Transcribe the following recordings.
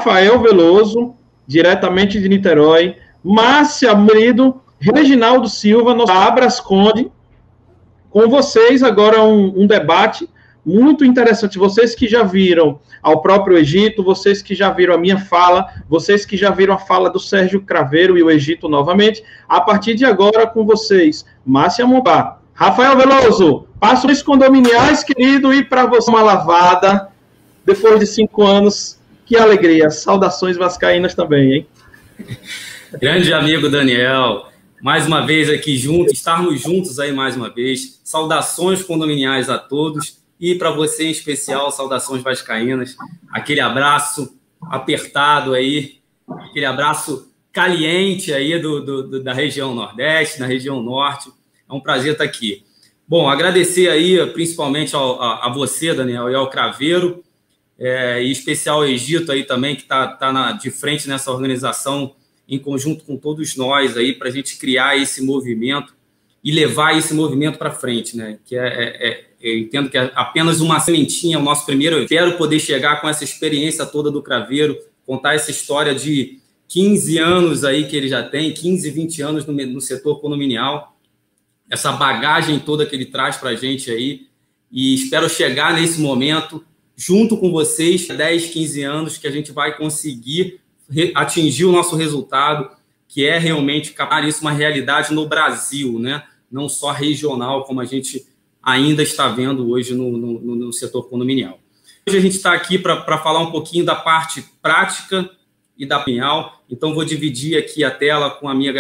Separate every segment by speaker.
Speaker 1: Rafael Veloso, diretamente de Niterói, Márcia Merido, Reginaldo Silva, nosso Abras Conde, com vocês agora um debate muito interessante. Vocês que já viram ao próprio Egito, vocês que já viram a minha fala, vocês que já viram a fala do Sérgio Craveiro e o Egito novamente, a partir de agora com vocês, Márcia Mombá, Rafael Veloso, passo os condominiais, querido, e para você uma lavada, depois de 5 anos, que alegria, saudações vascaínas também, hein?
Speaker 2: Grande amigo Daniel, mais uma vez aqui juntos, estarmos juntos aí mais uma vez, saudações condominiais a todos, e para você em especial, saudações vascaínas, aquele abraço apertado aí, aquele abraço caliente aí da região Nordeste, da região Norte. É um prazer estar aqui. Bom, agradecer aí principalmente a você, Daniel, e ao Craveiro, e em especial ao Egito aí também, que está de frente nessa organização, em conjunto com todos nós aí, para a gente criar esse movimento e levar esse movimento para frente, né? Que eu entendo que é apenas uma sementinha, o nosso primeiro. Eu quero poder chegar com essa experiência toda do Craveiro, contar essa história de 15 anos aí que ele já tem, 15, 20 anos no setor condominial, essa bagagem toda que ele traz para a gente aí, e espero chegar nesse momento, junto com vocês, 10, 15 anos, que a gente vai conseguir atingir o nosso resultado, que é realmente captar isso uma realidade no Brasil, né? Não só regional, como a gente ainda está vendo hoje no setor condominial. Hoje a gente está aqui para falar um pouquinho da parte prática e da opinião, então vou dividir aqui a tela com a minha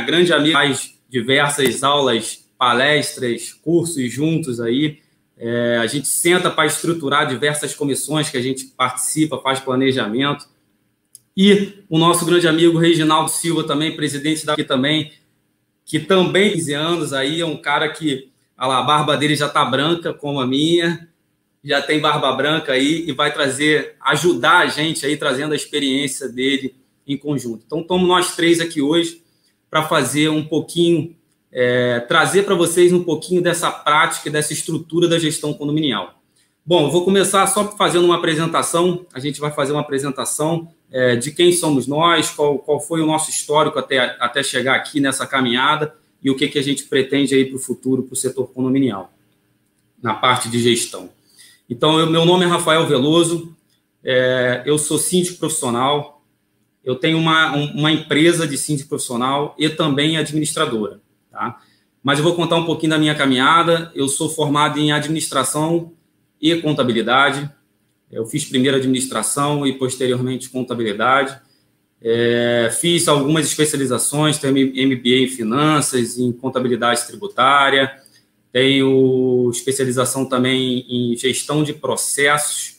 Speaker 2: grande amiga, mais diversas aulas, palestras, cursos juntos aí. A gente senta para estruturar diversas comissões que a gente participa, faz planejamento. E o nosso grande amigo Reginaldo Silva também, presidente daqui também, que também 15 anos aí, é um cara que a barba dele já está branca, como a minha, já tem barba branca aí e vai ajudar a gente aí, trazendo a experiência dele em conjunto. Então, estamos nós três aqui hoje para fazer um pouquinho, trazer para vocês um pouquinho dessa prática, dessa estrutura da gestão condominial. Bom, eu vou começar só fazendo uma apresentação, a gente vai fazer uma apresentação de quem somos nós, qual foi o nosso histórico até chegar aqui nessa caminhada e o que a gente pretende aí para o futuro, para o setor condominial, na parte de gestão. Então, meu nome é Rafael Veloso, eu sou síndico profissional, eu tenho uma empresa de síndico profissional e também administradora, tá? Mas eu vou contar um pouquinho da minha caminhada. Eu sou formado em administração e contabilidade. Eu fiz primeiro administração e posteriormente contabilidade. Fiz algumas especializações, tenho MBA em finanças, em contabilidade tributária, tenho especialização também em gestão de processos,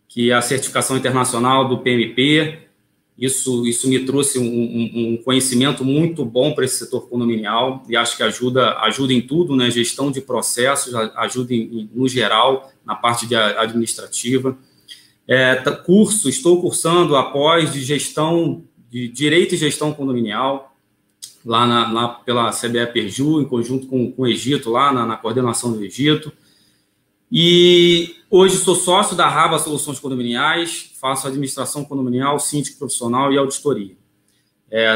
Speaker 2: que é a certificação internacional do PMP. Isso me trouxe um conhecimento muito bom para esse setor condominial e acho que ajuda em tudo, né? Gestão de processos, ajuda no geral, na parte administrativa. Estou cursando após de gestão, de Direito e Gestão Condominial, lá pela CBE Perju, em conjunto com o Egito, lá na coordenação do Egito. E hoje sou sócio da Raba Soluções Condominiais, faço administração condominial, síndico profissional e auditoria.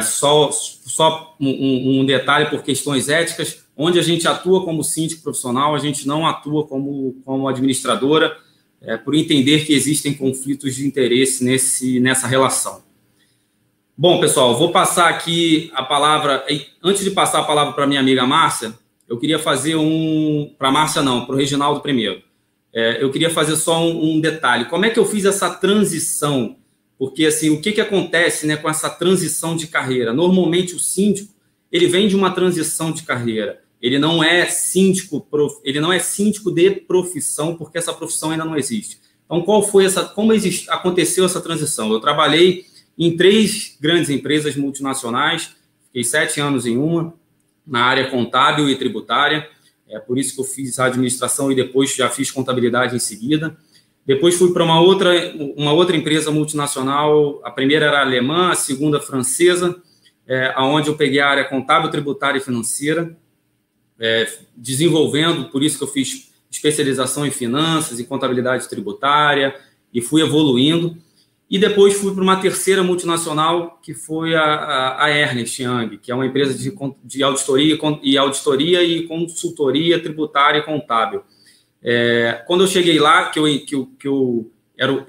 Speaker 2: Só um detalhe por questões éticas, onde a gente atua como síndico profissional, a gente não atua como administradora, por entender que existem conflitos de interesse nessa relação. Bom, pessoal, vou passar aqui a palavra. Antes de passar a palavra para a minha amiga Márcia, eu queria fazer para a Márcia não, para o Reginaldo primeiro. Eu queria fazer só um detalhe. Como é que eu fiz essa transição? Porque, assim, o que acontece, né, com essa transição de carreira? Normalmente, o síndico, ele vem de uma transição de carreira. Ele não é síndico de profissão, porque essa profissão ainda não existe. Então, como aconteceu essa transição? Eu trabalhei em 3 grandes empresas multinacionais, fiquei 7 anos em uma, na área contábil e tributária. Por isso que eu fiz a administração e depois já fiz contabilidade em seguida. Depois fui para uma outra empresa multinacional, a primeira era alemã, a segunda francesa, onde eu peguei a área contábil, tributária e financeira, desenvolvendo, por isso que eu fiz especialização em finanças e contabilidade tributária, e fui evoluindo. E depois fui para uma terceira multinacional, que foi a Ernst Young, que é uma empresa de auditoria e consultoria tributária e contábil. Quando eu cheguei lá,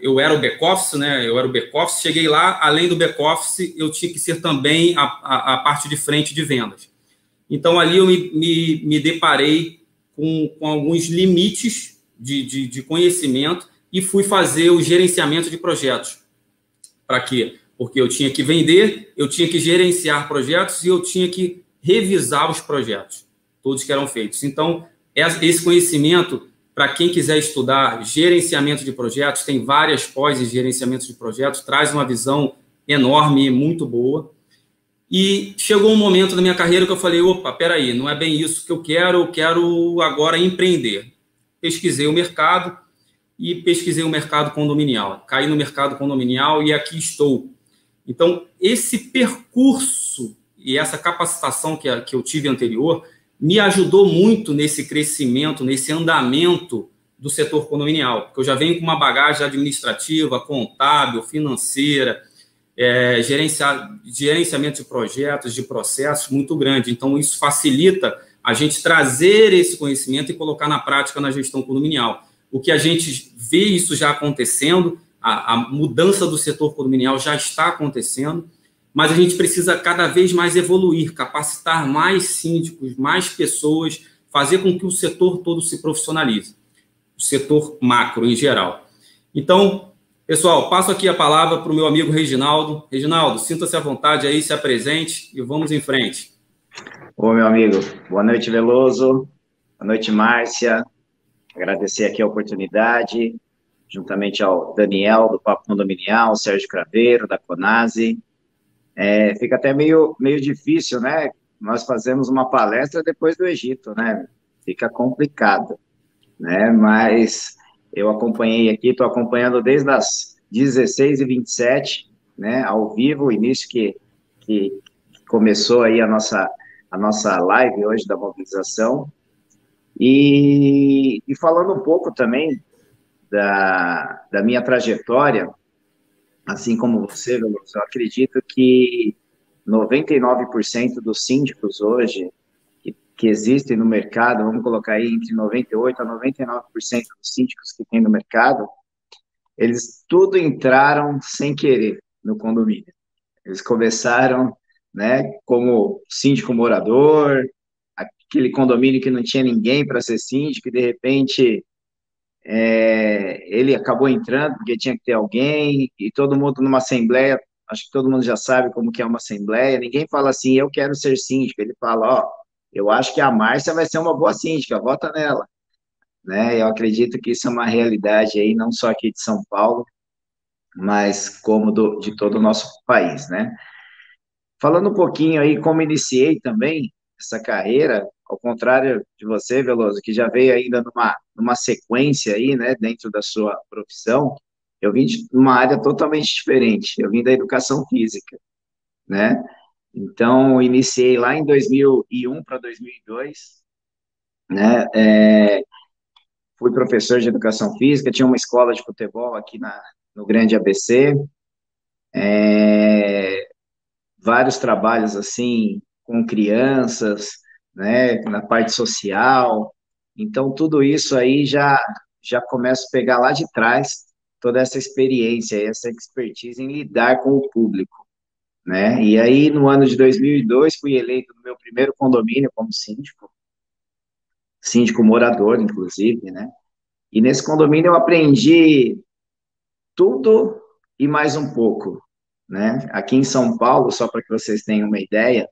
Speaker 2: eu era o back-office, né? Eu era o back-office, cheguei lá, além do back-office, eu tinha que ser também a parte de frente de vendas. Então, ali eu me deparei com alguns limites de conhecimento e fui fazer o gerenciamento de projetos. Para quê? Porque eu tinha que vender, eu tinha que gerenciar projetos e eu tinha que revisar os projetos, todos que eram feitos. Então, esse conhecimento, para quem quiser estudar gerenciamento de projetos, tem várias pós em gerenciamento de projetos, traz uma visão enorme e muito boa. E chegou um momento na minha carreira que eu falei, opa, peraí, não é bem isso que eu quero agora empreender. Pesquisei o mercado e pesquisei o mercado condominial. Caí no mercado condominial e aqui estou. Então, esse percurso e essa capacitação que eu tive anterior me ajudou muito nesse crescimento, nesse andamento do setor condominial, porque eu já venho com uma bagagem administrativa, contábil, financeira, gerenciamento de projetos, de processos muito grande. Então, isso facilita a gente trazer esse conhecimento e colocar na prática na gestão condominial. O que a gente vê isso já acontecendo, a mudança do setor condominial já está acontecendo, mas a gente precisa cada vez mais evoluir, capacitar mais síndicos, mais pessoas, fazer com que o setor todo se profissionalize, o setor macro em geral. Então, pessoal, passo aqui a palavra para o meu amigo Reginaldo. Reginaldo, sinta-se à vontade aí, se apresente e vamos em frente.
Speaker 3: Ô, meu amigo, boa noite, Veloso. Boa noite, Márcia. Agradecer aqui a oportunidade, juntamente ao Daniel, do Papo Condominial, Sérgio Craveiro, da Conase. Fica até meio difícil, né? Nós fazemos uma palestra depois do Egito, né? Fica complicado, né? Mas eu acompanhei aqui, estou acompanhando desde as 16h27, né? Ao vivo, o início que começou aí a nossa live hoje da mobilização. E falando um pouco também da minha trajetória, assim como você, Veloso, eu acredito que 99% dos síndicos hoje que existem no mercado, vamos colocar aí entre 98% a 99% dos síndicos que tem no mercado, eles tudo entraram sem querer no condomínio. Eles começaram, né, como síndico morador, aquele condomínio que não tinha ninguém para ser síndico, e de repente ele acabou entrando porque tinha que ter alguém, e todo mundo numa assembleia, acho que todo mundo já sabe como que é uma assembleia, ninguém fala assim, eu quero ser síndico, ele fala, ó, eu acho que a Márcia vai ser uma boa síndica, vota nela, né? Eu acredito que isso é uma realidade aí, não só aqui de São Paulo, mas como de todo o nosso país, né? Falando um pouquinho aí como iniciei também essa carreira, ao contrário de você, Veloso, que já veio ainda numa sequência aí, né, dentro da sua profissão, eu vim de uma área totalmente diferente, eu vim da educação física, né? Então, iniciei lá em 2001 para 2002, né? Fui professor de educação física, tinha uma escola de futebol aqui no Grande ABC, vários trabalhos assim com crianças, né, na parte social. Então tudo isso aí já começa a pegar lá de trás toda essa experiência, essa expertise em lidar com o público, né? E aí no ano de 2002 fui eleito no meu primeiro condomínio como síndico morador, inclusive, né? E nesse condomínio eu aprendi tudo e mais um pouco, né? Aqui em São Paulo, só para que vocês tenham uma ideia,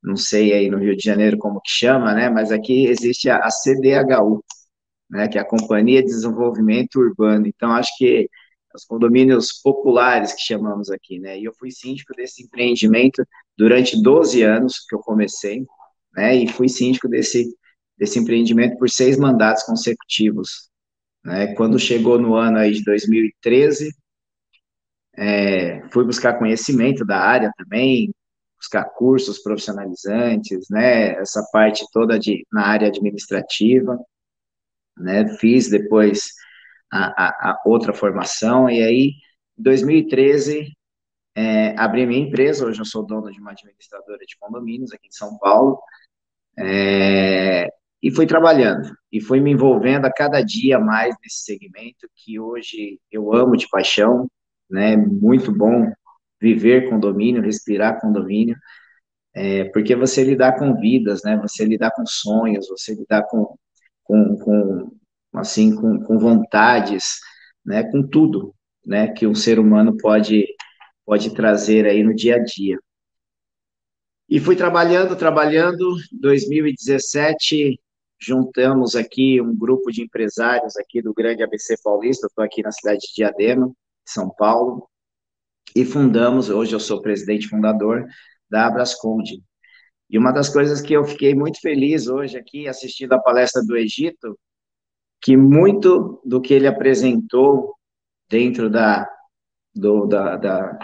Speaker 3: não sei aí no Rio de Janeiro como que chama, né? Mas aqui existe a CDHU, né? Que é a Companhia de Desenvolvimento Urbano. Então, acho que os condomínios populares que chamamos aqui, né? E eu fui síndico desse empreendimento durante 12 anos que eu comecei, né? E fui síndico desse empreendimento por 6 mandatos consecutivos, né? Quando chegou no ano aí de 2013, fui buscar conhecimento da área também, buscar cursos profissionalizantes, né, essa parte toda na área administrativa, né, fiz depois a outra formação, e aí Em 2013, abri minha empresa, hoje eu sou dono de uma administradora de condomínios aqui em São Paulo, e fui trabalhando, e fui me envolvendo a cada dia mais nesse segmento, que hoje eu amo de paixão, né? Muito bom viver condomínio, respirar condomínio, porque você lidar com vidas, né? Você lidar com sonhos, você lidar com assim, com vontades, né? Com tudo, né? Que um ser humano pode trazer aí no dia a dia. E fui trabalhando. 2017, juntamos aqui um grupo de empresários aqui do Grande ABC Paulista, estou aqui na cidade de Diadema, São Paulo, e fundamos, hoje eu sou presidente fundador da Abrasconde. E uma das coisas que eu fiquei muito feliz hoje aqui, assistindo a palestra do Egito, que muito do que ele apresentou dentro do, da, da,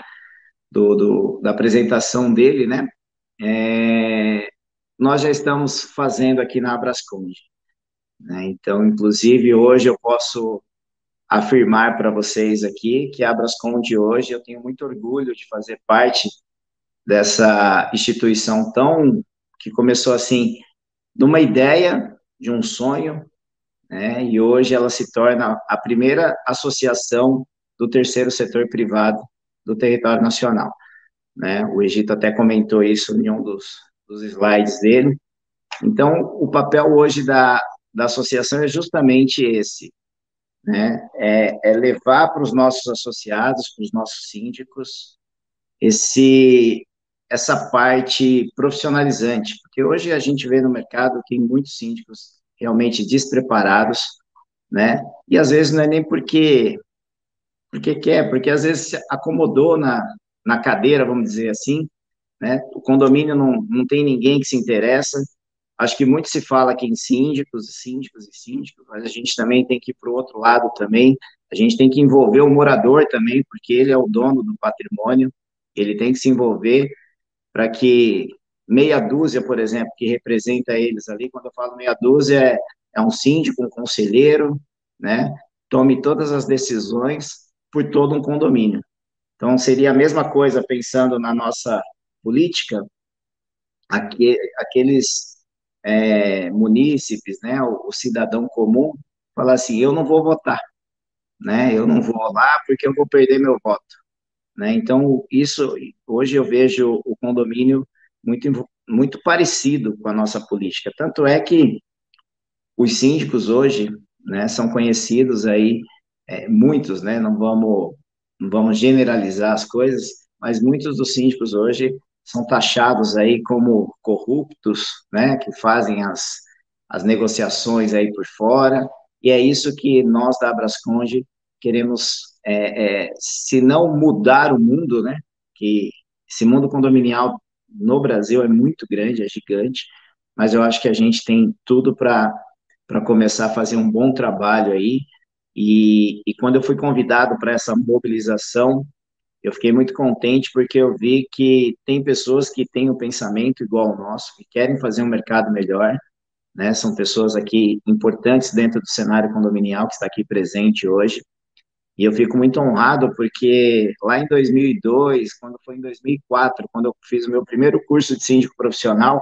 Speaker 3: da apresentação dele, né? Nós já estamos fazendo aqui na Abrasconde, né? Então, inclusive, hoje eu posso afirmar para vocês aqui que a Abrasconde hoje eu tenho muito orgulho de fazer parte dessa instituição que começou assim, de uma ideia, de um sonho, né? E hoje ela se torna a primeira associação do terceiro setor privado do território nacional, né? O Egito até comentou isso em um dos slides dele. Então, o papel hoje da associação é justamente esse, né? É levar para os nossos associados, para os nossos síndicos, essa parte profissionalizante, porque hoje a gente vê no mercado que tem muitos síndicos realmente despreparados, né? E às vezes não é nem porque quer, porque às vezes se acomodou na cadeira, vamos dizer assim, né? O condomínio não tem ninguém que se interessa. Acho que muito se fala aqui em síndicos, mas a gente também tem que ir para o outro lado também. A gente tem que envolver o morador também, porque ele é o dono do patrimônio, ele tem que se envolver para que meia dúzia, por exemplo, que representa eles ali, quando eu falo meia dúzia, é um síndico, um conselheiro, né? Tome todas as decisões por todo um condomínio. Então, seria a mesma coisa pensando na nossa política, aqueles munícipes, né, o cidadão comum, falar assim, eu não vou votar, né, eu não vou lá porque eu vou perder meu voto, né, então isso, hoje eu vejo o condomínio muito parecido com a nossa política, tanto é que os síndicos hoje, né, são conhecidos aí, muitos, né, não vamos generalizar as coisas, mas muitos dos síndicos hoje são taxados aí como corruptos, né, que fazem as negociações aí por fora, e é isso que nós da Abrasconde queremos, se não mudar o mundo, né, que esse mundo condominial no Brasil é muito grande, é gigante, mas eu acho que a gente tem tudo para começar a fazer um bom trabalho aí. E quando eu fui convidado para essa mobilização, eu fiquei muito contente porque eu vi que tem pessoas que têm um pensamento igual ao nosso, que querem fazer um mercado melhor, né? São pessoas aqui importantes dentro do cenário condominial que está aqui presente hoje. E eu fico muito honrado porque lá em 2002, quando foi em 2004, quando eu fiz o meu primeiro curso de síndico profissional,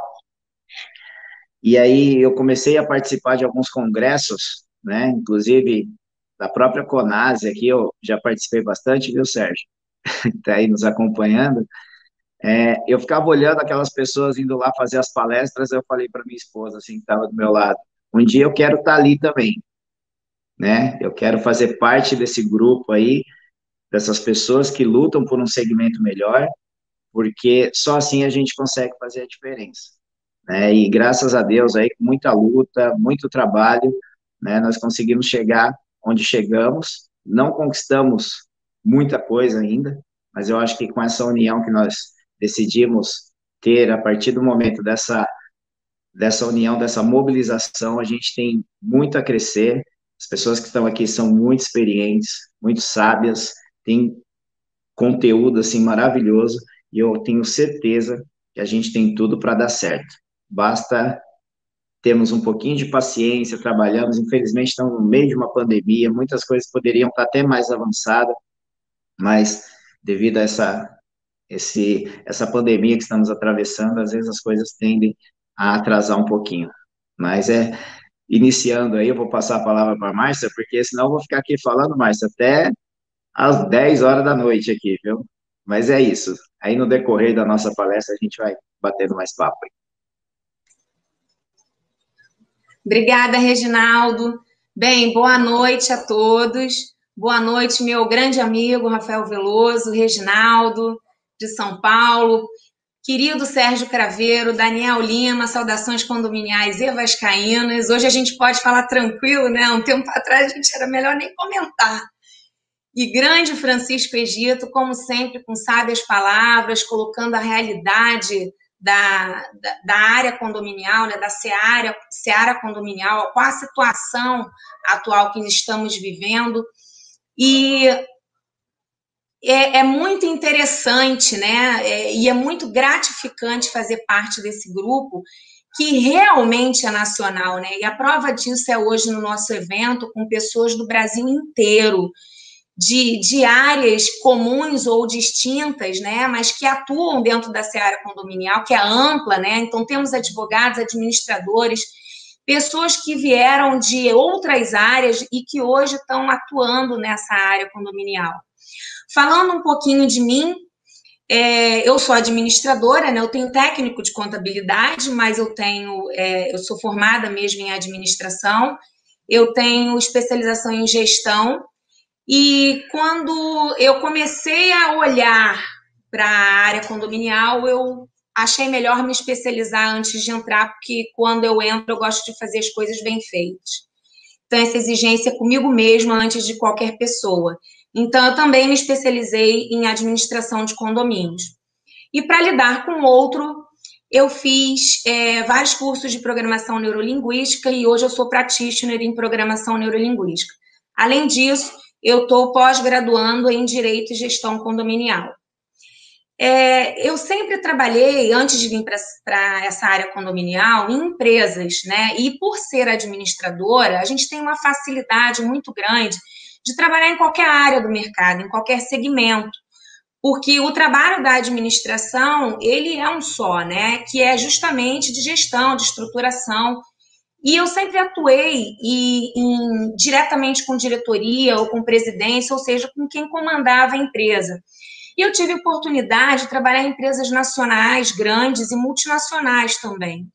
Speaker 3: e aí eu comecei a participar de alguns congressos, né? Inclusive da própria Conase aqui, eu já participei bastante, viu, Sérgio? Está aí nos acompanhando. Eu ficava olhando aquelas pessoas indo lá fazer as palestras, eu falei para minha esposa, assim, que estava do meu lado, um dia eu quero estar ali também, né? Eu quero fazer parte desse grupo aí, dessas pessoas que lutam por um segmento melhor, porque só assim a gente consegue fazer a diferença, né? E graças a Deus aí, com muita luta, muito trabalho, né, nós conseguimos chegar onde chegamos, não conquistamos muita coisa ainda, mas eu acho que com essa união que nós decidimos ter a partir do momento dessa união, dessa mobilização, a gente tem muito a crescer. As pessoas que estão aqui são muito experientes, muito sábias, têm conteúdo assim maravilhoso e eu tenho certeza que a gente tem tudo para dar certo. Basta termos um pouquinho de paciência, trabalhamos, infelizmente estamos no meio de uma pandemia, muitas coisas poderiam estar até mais avançadas, mas devido a essa pandemia que estamos atravessando, às vezes as coisas tendem a atrasar um pouquinho. Mas iniciando aí, eu vou passar a palavra para a Márcia, porque senão eu vou ficar aqui falando, Márcia, até às 10 horas da noite aqui, viu? Mas é isso. Aí no decorrer da nossa palestra a gente vai batendo mais papo.
Speaker 4: Obrigada, Reginaldo. Bem, boa noite a todos. Boa noite, meu grande amigo Rafael Veloso, Reginaldo, de São Paulo, querido Sérgio Craveiro, Daniel Lima, saudações condominiais e vascaínas. Hoje a gente pode falar tranquilo, né? Um tempo atrás a gente era melhor nem comentar. E grande Francisco Egito, como sempre, com sábias palavras, colocando a realidade da área condominial, né, da seara condominial, qual a situação atual que estamos vivendo. E é muito interessante, né? E é muito gratificante fazer parte desse grupo que realmente é nacional, né? E a prova disso é hoje no nosso evento, com pessoas do Brasil inteiro, de áreas comuns ou distintas, né, mas que atuam dentro da seara condominial, que é ampla, né? Então, temos advogados, administradores, pessoas que vieram de outras áreas e que hoje estão atuando nessa área condominial. Falando um pouquinho de mim, eu sou administradora, né? Eu tenho técnico de contabilidade, mas eu sou formada mesmo em administração, eu tenho especialização em gestão. E quando eu comecei a olhar para a área condominial, eu achei melhor me especializar antes de entrar, porque quando eu entro, eu gosto de fazer as coisas bem feitas. Então, essa exigência é comigo mesma antes de qualquer pessoa. Então, eu também me especializei em administração de condomínios. E para lidar com outro, eu fiz vários cursos de programação neurolinguística e hoje eu sou practitioner em programação neurolinguística. Além disso, eu estou pós-graduando em Direito e Gestão Condominial. Eu sempre trabalhei, antes de vir para essa área condominial, em empresas, né? E por ser administradora, a gente tem uma facilidade muito grande de trabalhar em qualquer área do mercado, em qualquer segmento, porque o trabalho da administração, ele é um só, né? Que é justamente de gestão, de estruturação. E eu sempre atuei diretamente com diretoria ou com presidência, ou seja, com quem comandava a empresa. E eu tive a oportunidade de trabalhar em empresas nacionais, grandes e multinacionais também.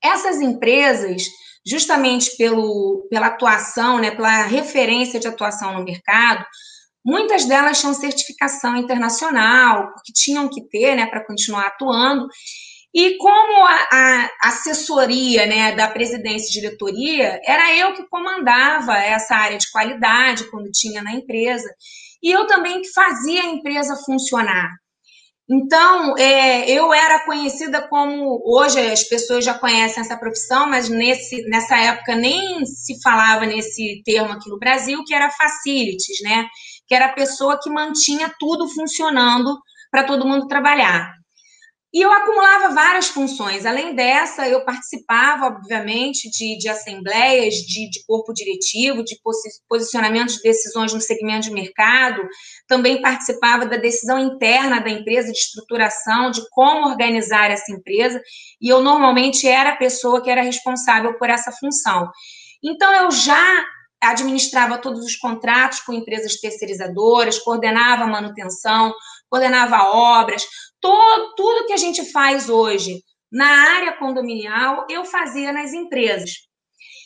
Speaker 4: Essas empresas, justamente pela atuação, né, pela referência de atuação no mercado, muitas delas tinham certificação internacional, porque tinham que ter, né, para continuar atuando. E como a assessoria, né, da presidência e diretoria, era eu que comandava essa área de qualidade quando tinha na empresa, e eu também que fazia a empresa funcionar. Então, eu era conhecida como, hoje as pessoas já conhecem essa profissão, mas nessa época nem se falava nesse termo aqui no Brasil, que era facilities, né? Que era a pessoa que mantinha tudo funcionando para todo mundo trabalhar. E eu acumulava várias funções. Além dessa, eu participava, obviamente, de assembleias, de corpo diretivo, de posicionamento de decisões no segmento de mercado. Também participava da decisão interna da empresa, de estruturação, de como organizar essa empresa. E eu, normalmente, era a pessoa que era responsável por essa função. Então, eu já administrava todos os contratos com empresas terceirizadoras, coordenava a manutenção, coordenava obras, tudo que a gente faz hoje na área condominial, eu fazia nas empresas.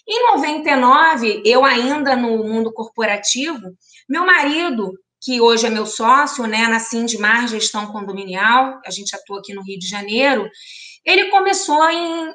Speaker 4: Em 99, eu ainda no mundo corporativo, meu marido, que hoje é meu sócio, né, na Sindmar Gestão Condominial, a gente atua aqui no Rio de Janeiro, ele começou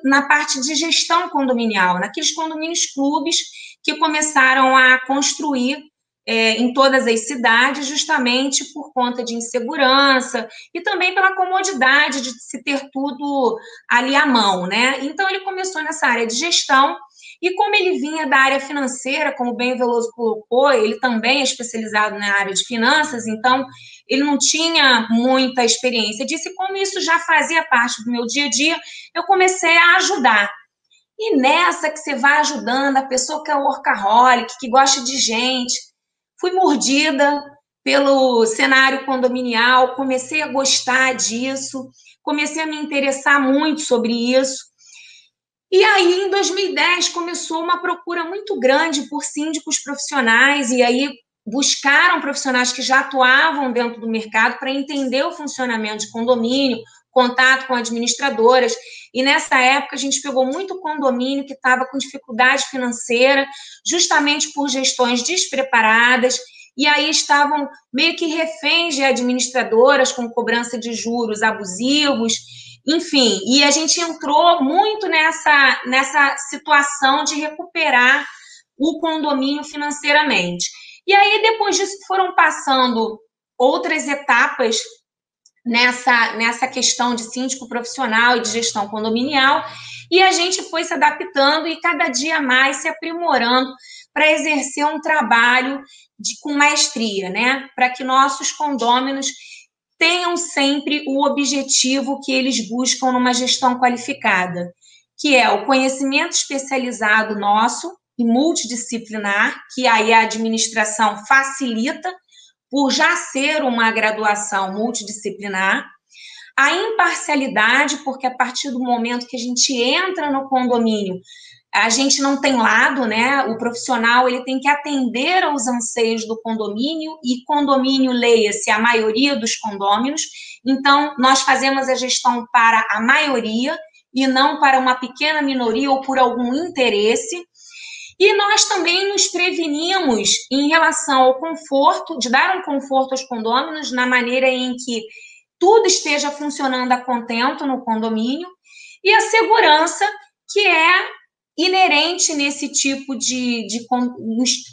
Speaker 4: na parte de gestão condominial, naqueles condomínios clubes que começaram a construir em todas as cidades, justamente por conta de insegurança e também pela comodidade de se ter tudo ali à mão, né? Então, ele começou nessa área de gestão e como ele vinha da área financeira, como bem o Veloso colocou, ele também é especializado na área de finanças, então ele não tinha muita experiência disso e como isso já fazia parte do meu dia a dia, eu comecei a ajudar. E nessa que você vai ajudando a pessoa que é workaholic, que gosta de gente, fui mordida pelo cenário condominial, comecei a gostar disso, comecei a me interessar muito sobre isso. E aí, em 2010, começou uma procura muito grande por síndicos profissionais, e aí buscaram profissionais que já atuavam dentro do mercado para entender o funcionamento de condomínio, contato com administradoras, e nessa época a gente pegou muito condomínio que estava com dificuldade financeira, justamente por gestões despreparadas, e aí estavam meio que reféns de administradoras com cobrança de juros abusivos, enfim, e a gente entrou muito nessa situação de recuperar o condomínio financeiramente. E aí, depois disso, foram passando outras etapas nessa questão de síndico profissional e de gestão condominial, e a gente foi se adaptando e cada dia mais se aprimorando para exercer um trabalho com maestria, né? Para que nossos condôminos tenham sempre o objetivo que eles buscam numa gestão qualificada, que é o conhecimento especializado nosso e multidisciplinar, que aí a administração facilita, por já ser uma graduação multidisciplinar, a imparcialidade, porque a partir do momento que a gente entra no condomínio, a gente não tem lado, né? O profissional ele tem que atender aos anseios do condomínio, e condomínio, leia-se, a maioria dos condôminos. Então, nós fazemos a gestão para a maioria e não para uma pequena minoria ou por algum interesse. E nós também nos prevenimos em relação ao conforto, de dar um conforto aos condôminos, na maneira em que tudo esteja funcionando a contento no condomínio, e a segurança, que é inerente nesse tipo de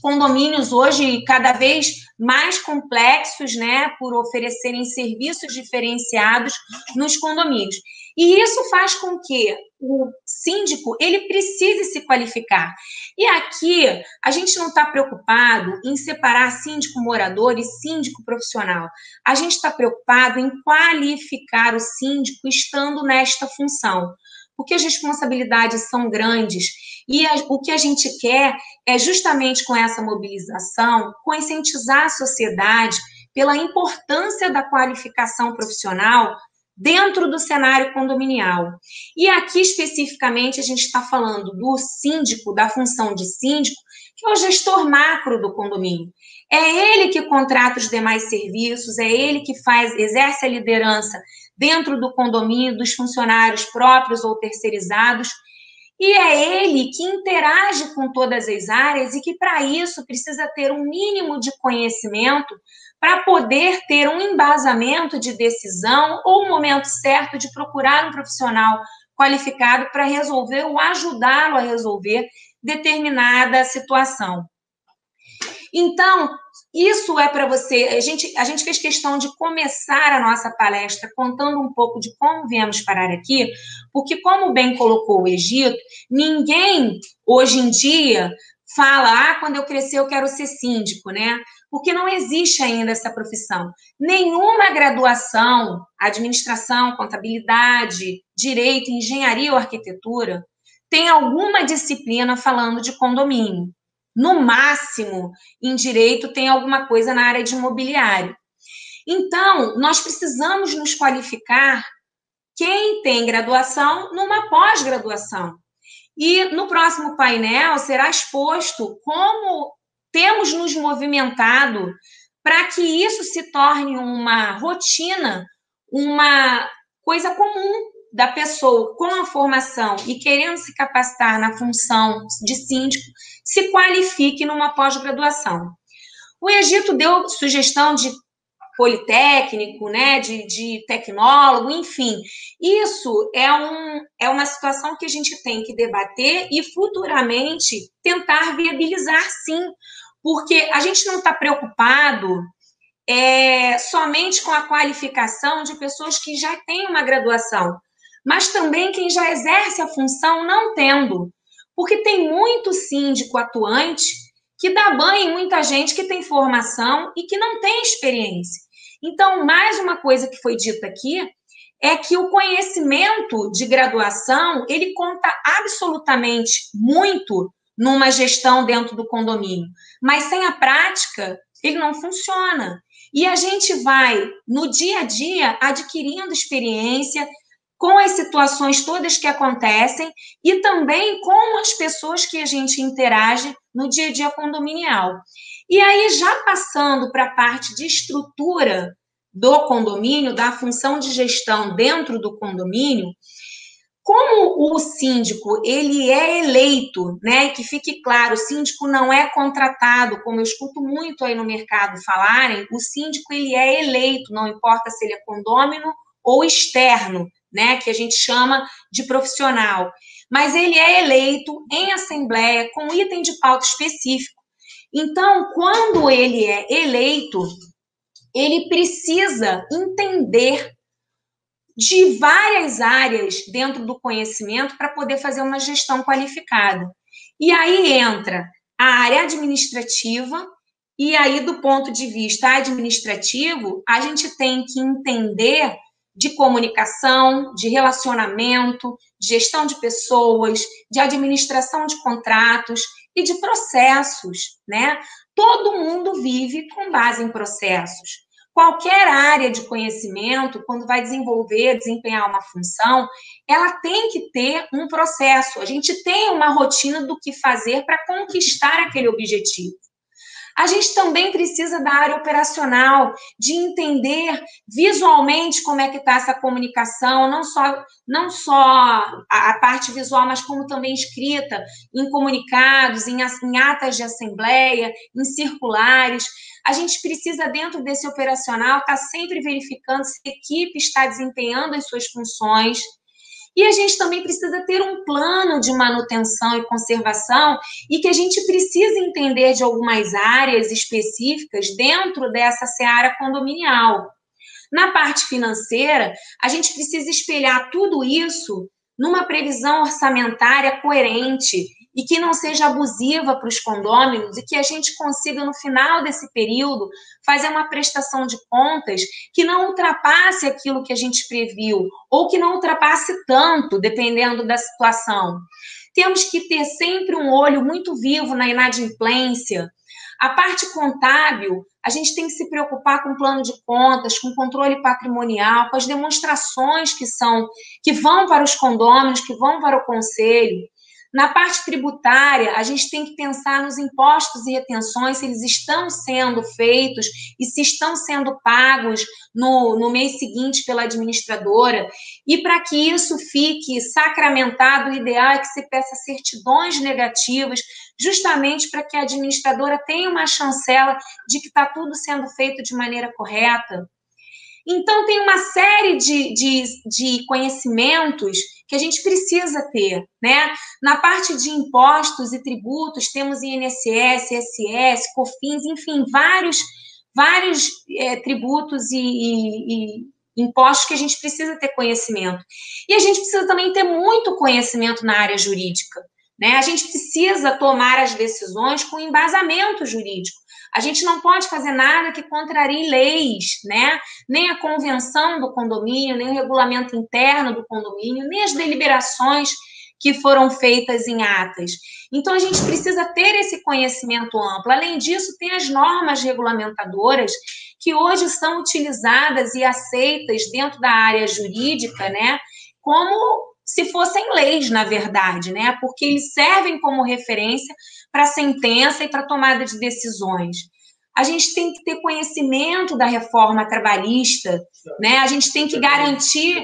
Speaker 4: condomínios hoje cada vez mais complexos, né, por oferecerem serviços diferenciados nos condomínios. E isso faz com que o síndico ele precise se qualificar. E aqui a gente não está preocupado em separar síndico morador e síndico profissional. A gente está preocupado em qualificar o síndico estando nesta função, porque as responsabilidades são grandes, e o que a gente quer é justamente com essa mobilização, conscientizar a sociedade pela importância da qualificação profissional dentro do cenário condominial. E aqui, especificamente, a gente está falando do síndico, da função de síndico, que é o gestor macro do condomínio. É ele que contrata os demais serviços, é ele que exerce a liderança dentro do condomínio, dos funcionários próprios ou terceirizados, e é ele que interage com todas as áreas e que, para isso, precisa ter um mínimo de conhecimento para poder ter um embasamento de decisão ou o momento certo de procurar um profissional qualificado para resolver ou ajudá-lo a resolver determinada situação. Então, isso é para você. A gente fez questão de começar a nossa palestra contando um pouco de como viemos parar aqui, porque, como bem colocou o Egito, ninguém hoje em dia fala, quando eu crescer eu quero ser síndico, né? Porque não existe ainda essa profissão. Nenhuma graduação, administração, contabilidade, direito, engenharia ou arquitetura, tem alguma disciplina falando de condomínio. No máximo, em direito, tem alguma coisa na área de imobiliário. Então, nós precisamos nos qualificar, quem tem graduação, numa pós-graduação. E no próximo painel será exposto como temos nos movimentado para que isso se torne uma rotina, uma coisa comum da pessoa com a formação e querendo se capacitar na função de síndico, se qualifique numa pós-graduação. O Egito deu sugestão de politécnico, né, de tecnólogo, enfim. Isso é uma situação que a gente tem que debater e futuramente tentar viabilizar, sim, porque a gente não está preocupado somente com a qualificação de pessoas que já têm uma graduação, mas também quem já exerce a função não tendo, porque tem muito síndico atuante que dá banho em muita gente que tem formação e que não tem experiência. Então, mais uma coisa que foi dita aqui é que o conhecimento de graduação, ele conta absolutamente muito numa gestão dentro do condomínio, mas sem a prática, ele não funciona. E a gente vai, no dia a dia, adquirindo experiência com as situações todas que acontecem e também com as pessoas que a gente interage no dia a dia condominial. E aí, já passando para a parte de estrutura do condomínio, da função de gestão dentro do condomínio, como o síndico, ele é eleito, né, e que fique claro, o síndico não é contratado, como eu escuto muito aí no mercado falarem, o síndico, ele é eleito, não importa se ele é condômino ou externo, né, que a gente chama de profissional, mas ele é eleito em assembleia com item de pauta específico. Então, quando ele é eleito, ele precisa entender de várias áreas dentro do conhecimento para poder fazer uma gestão qualificada. E aí entra a área administrativa, e aí, do ponto de vista administrativo, a gente tem que entender de comunicação, de relacionamento, de gestão de pessoas, de administração de contratos e de processos, né? Todo mundo vive com base em processos. Qualquer área de conhecimento, quando vai desenvolver, desempenhar uma função, ela tem que ter um processo. A gente tem uma rotina do que fazer para conquistar aquele objetivo. A gente também precisa da área operacional, de entender visualmente como é que está essa comunicação, não só a parte visual, mas como também escrita, em comunicados, em atas de assembleia, em circulares. A gente precisa, dentro desse operacional, estar sempre verificando se a equipe está desempenhando as suas funções. E a gente também precisa ter um plano de manutenção e conservação e que a gente precisa entender de algumas áreas específicas dentro dessa seara condominial. Na parte financeira, a gente precisa espelhar tudo isso numa previsão orçamentária coerente e que não seja abusiva para os condôminos e que a gente consiga, no final desse período, fazer uma prestação de contas que não ultrapasse aquilo que a gente previu ou que não ultrapasse tanto, dependendo da situação. Temos que ter sempre um olho muito vivo na inadimplência. A parte contábil, a gente tem que se preocupar com o plano de contas, com o controle patrimonial, com as demonstrações que vão para os condôminos, que vão para o conselho. Na parte tributária, a gente tem que pensar nos impostos e retenções, se eles estão sendo feitos e se estão sendo pagos no mês seguinte pela administradora. E para que isso fique sacramentado, o ideal é que se peça certidões negativas, justamente para que a administradora tenha uma chancela de que está tudo sendo feito de maneira correta. Então, tem uma série de conhecimentos que a gente precisa ter, né? Na parte de impostos e tributos, temos INSS, ISS, COFINS, enfim, vários tributos e impostos que a gente precisa ter conhecimento. E a gente precisa também ter muito conhecimento na área jurídica, né? A gente precisa tomar as decisões com embasamento jurídico. A gente não pode fazer nada que contrarie leis, né? Nem a convenção do condomínio, nem o regulamento interno do condomínio, nem as deliberações que foram feitas em atas. Então, a gente precisa ter esse conhecimento amplo. Além disso, tem as normas regulamentadoras que hoje são utilizadas e aceitas dentro da área jurídica, né? Como se fossem leis, na verdade, né? Porque eles servem como referência para sentença e para tomada de decisões. A gente tem que ter conhecimento da reforma trabalhista, né? A gente tem que garantir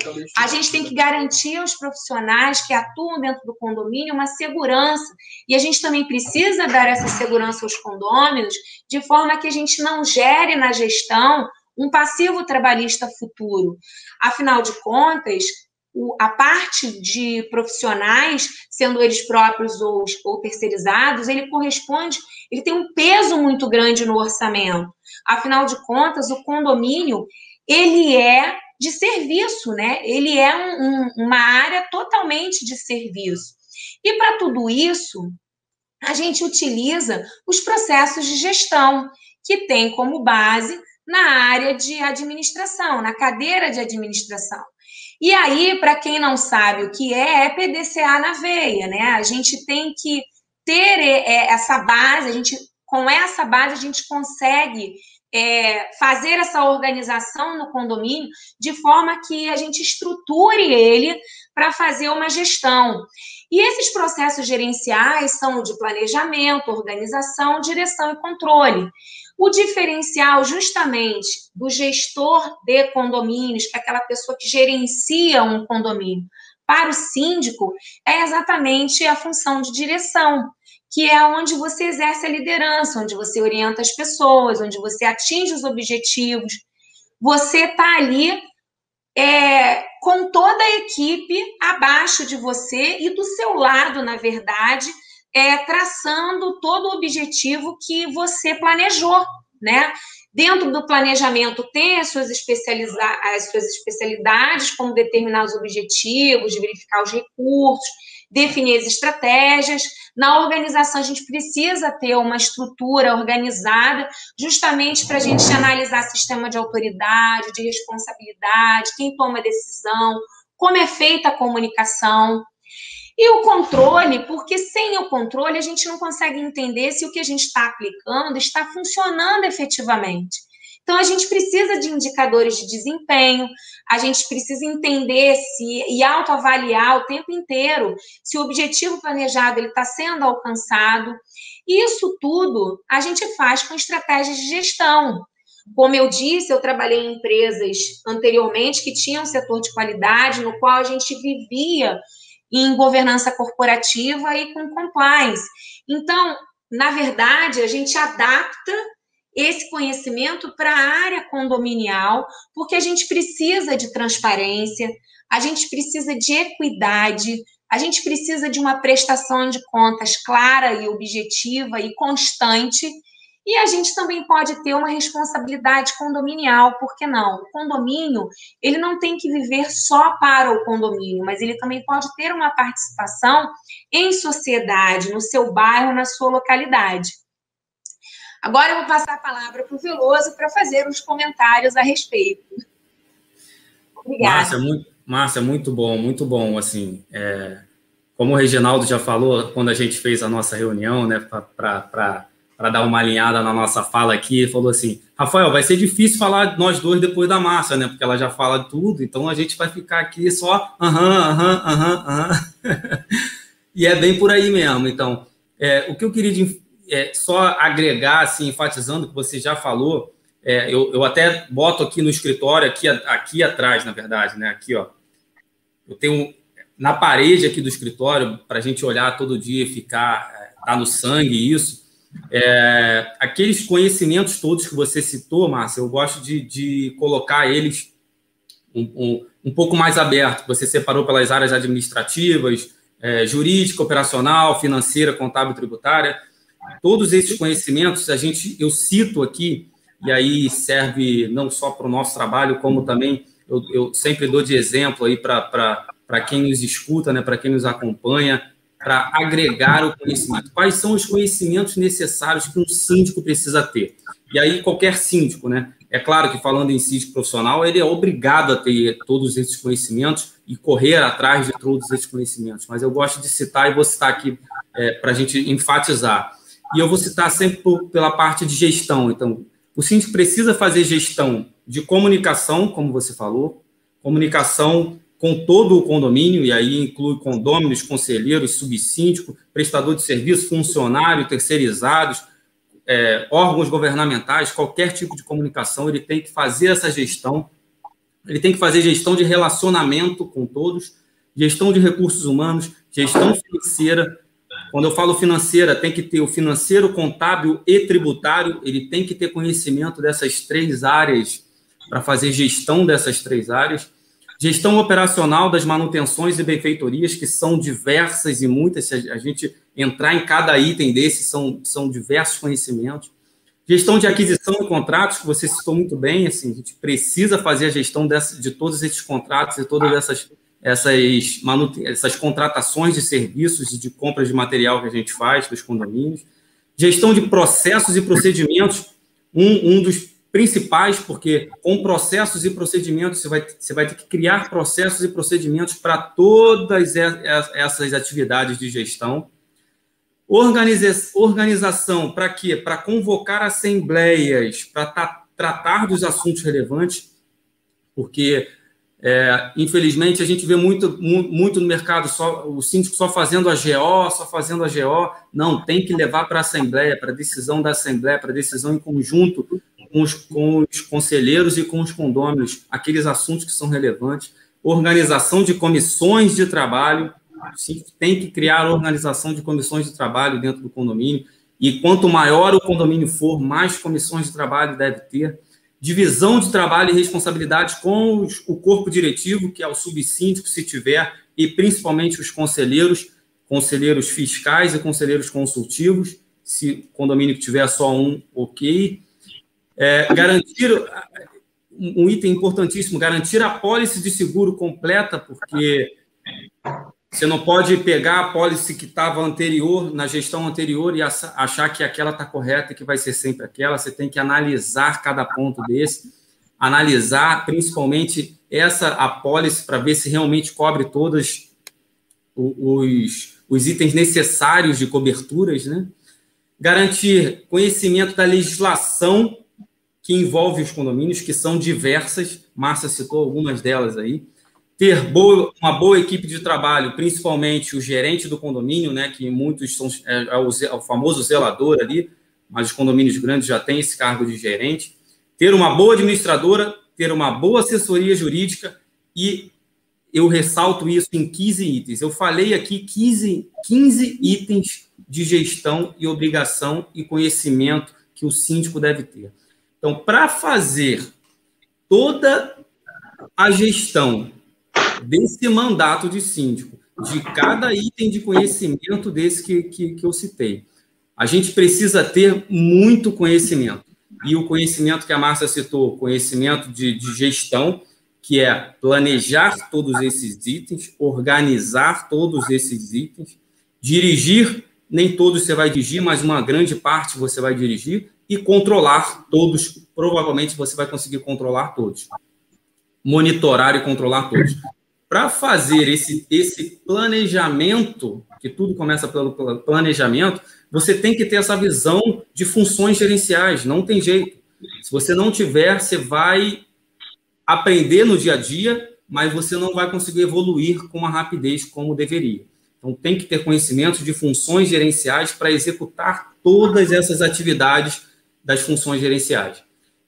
Speaker 4: aos profissionais que atuam dentro do condomínio uma segurança. E a gente também precisa dar essa segurança aos condôminos, de forma que a gente não gere na gestão um passivo trabalhista futuro. Afinal de contas, a parte de profissionais, sendo eles próprios ou terceirizados, ele tem um peso muito grande no orçamento. Afinal de contas, o condomínio, ele é de serviço, né? Ele é uma área totalmente de serviço. E para tudo isso, a gente utiliza os processos de gestão, que tem como base na área de administração, na cadeira de administração. E aí, para quem não sabe o que é PDCA na veia, né? A gente tem que ter essa base, com essa base a gente consegue fazer essa organização no condomínio de forma que a gente estruture ele para fazer uma gestão. E esses processos gerenciais são de planejamento, organização, direção e controle. O diferencial, justamente, do gestor de condomínios, que é aquela pessoa que gerencia um condomínio, para o síndico, é exatamente a função de direção, que é onde você exerce a liderança, onde você orienta as pessoas, onde você atinge os objetivos. Você está ali com toda a equipe abaixo de você e do seu lado, na verdade, traçando todo o objetivo que você planejou, né? Dentro do planejamento tem as suas especialidades, como determinar os objetivos, verificar os recursos, definir as estratégias. Na organização, a gente precisa ter uma estrutura organizada, justamente para a gente analisar sistema de autoridade, de responsabilidade, quem toma a decisão, como é feita a comunicação. E o controle, porque sem o controle a gente não consegue entender se o que a gente está aplicando está funcionando efetivamente. Então, a gente precisa de indicadores de desempenho, a gente precisa entender e autoavaliar o tempo inteiro se o objetivo planejado está sendo alcançado. Isso tudo a gente faz com estratégias de gestão. Como eu disse, eu trabalhei em empresas anteriormente que tinham um setor de qualidade, no qual a gente vivia em governança corporativa e com compliance. Então, na verdade, a gente adapta esse conhecimento para a área condominial, porque a gente precisa de transparência, a gente precisa de equidade, a gente precisa de uma prestação de contas clara e objetiva e constante, e a gente também pode ter uma responsabilidade condominial, por que não? O condomínio, ele não tem que viver só para o condomínio, mas ele também pode ter uma participação em sociedade, no seu bairro, na sua localidade. Agora eu vou passar a palavra para o Veloso para fazer os comentários a respeito. Obrigada.
Speaker 2: Márcia, muito bom. Assim, como o Reginaldo já falou, quando a gente fez a nossa reunião, né, para dar uma alinhada na nossa fala aqui, ele falou assim, Rafael, vai ser difícil falar nós dois depois da Márcia, né, porque ela já fala tudo, então a gente vai ficar aqui só E é bem por aí mesmo. Então, o que eu queria só agregar, assim, enfatizando o que você já falou, eu até boto aqui no escritório, aqui atrás, na verdade, né, aqui, ó, eu tenho na parede aqui do escritório, para a gente olhar todo dia e ficar, tá no sangue isso, aqueles conhecimentos todos que você citou, Márcia, eu gosto de colocar eles um pouco mais aberto. Você separou pelas áreas administrativas, jurídica, operacional, financeira, contábil, tributária. Todos esses conhecimentos eu cito aqui, e aí serve não só para o nosso trabalho, como também eu sempre dou de exemplo aí para quem nos escuta, né, para quem nos acompanha, para agregar o conhecimento. Quais são os conhecimentos necessários que um síndico precisa ter? E aí, qualquer síndico, né? É claro que, falando em síndico profissional, ele é obrigado a ter todos esses conhecimentos e correr atrás de todos esses conhecimentos. Mas eu gosto de citar, e vou citar aqui para a gente enfatizar. E eu vou citar sempre pela parte de gestão. Então, o síndico precisa fazer gestão de comunicação, como você falou, comunicação com todo o condomínio, e aí inclui condôminos, conselheiros, subsíndico, prestador de serviço, funcionário, terceirizados, órgãos governamentais, qualquer tipo de comunicação, ele tem que fazer essa gestão, ele tem que fazer gestão de relacionamento com todos, gestão de recursos humanos, gestão financeira. Quando eu falo financeira, tem que ter o financeiro, contábil e tributário, ele tem que ter conhecimento dessas três áreas para fazer gestão dessas três áreas. Gestão operacional das manutenções e benfeitorias, que são diversas e muitas, se a gente entrar em cada item desses, são diversos conhecimentos. Gestão de aquisição e contratos, que você citou muito bem, assim, a gente precisa fazer a gestão de todos esses contratos e todas essas contratações de serviços e de compras de material que a gente faz para os condomínios. Gestão de processos e procedimentos, um dos principais, porque com processos e procedimentos você vai ter que criar processos e procedimentos para todas essas atividades de gestão. Organização, para quê? Para convocar assembleias, para estar tratar dos assuntos relevantes, porque, infelizmente, a gente vê muito no mercado o síndico só fazendo a GO. Não, tem que levar para a Assembleia, para a decisão da Assembleia, para a decisão em conjunto com os conselheiros e com os condôminos, aqueles assuntos que são relevantes. Organização de comissões de trabalho, o síndico tem que criar organização de comissões de trabalho dentro do condomínio, e quanto maior o condomínio for, mais comissões de trabalho deve ter. Divisão de trabalho e responsabilidade com o corpo diretivo, que é o subsíndico, se tiver, e principalmente os conselheiros fiscais e conselheiros consultivos, se o condomínio tiver só um, ok. Garantir, um item importantíssimo, garantir a apólice de seguro completa, porque você não pode pegar a apólice que estava anterior, na gestão anterior, e achar que aquela está correta e que vai ser sempre aquela. Você tem que analisar cada ponto desse, analisar principalmente essa apólice para ver se realmente cobre todos os itens necessários de coberturas, né? Garantir conhecimento da legislação que envolve os condomínios, que são diversas, Márcia citou algumas delas aí. Ter uma boa equipe de trabalho, principalmente o gerente do condomínio, né, que muitos são o famoso zelador ali, mas os condomínios grandes já têm esse cargo de gerente. Ter uma boa administradora, ter uma boa assessoria jurídica, e eu ressalto isso em 15 itens. Eu falei aqui 15 itens de gestão e obrigação e conhecimento que o síndico deve ter. Então, para fazer toda a gestão desse mandato de síndico, de cada item de conhecimento desse que eu citei, a gente precisa ter muito conhecimento. E o conhecimento que a Márcia citou, conhecimento de gestão, que é planejar todos esses itens, organizar todos esses itens, dirigir, nem todos você vai dirigir, mas uma grande parte você vai dirigir, e controlar todos, provavelmente você vai conseguir controlar todos. Monitorar e controlar todos. Para fazer esse planejamento, que tudo começa pelo planejamento, você tem que ter essa visão de funções gerenciais, não tem jeito. Se você não tiver, você vai aprender no dia a dia, mas você não vai conseguir evoluir com uma rapidez como deveria. Então, tem que ter conhecimento de funções gerenciais para executar todas essas atividades das funções gerenciais.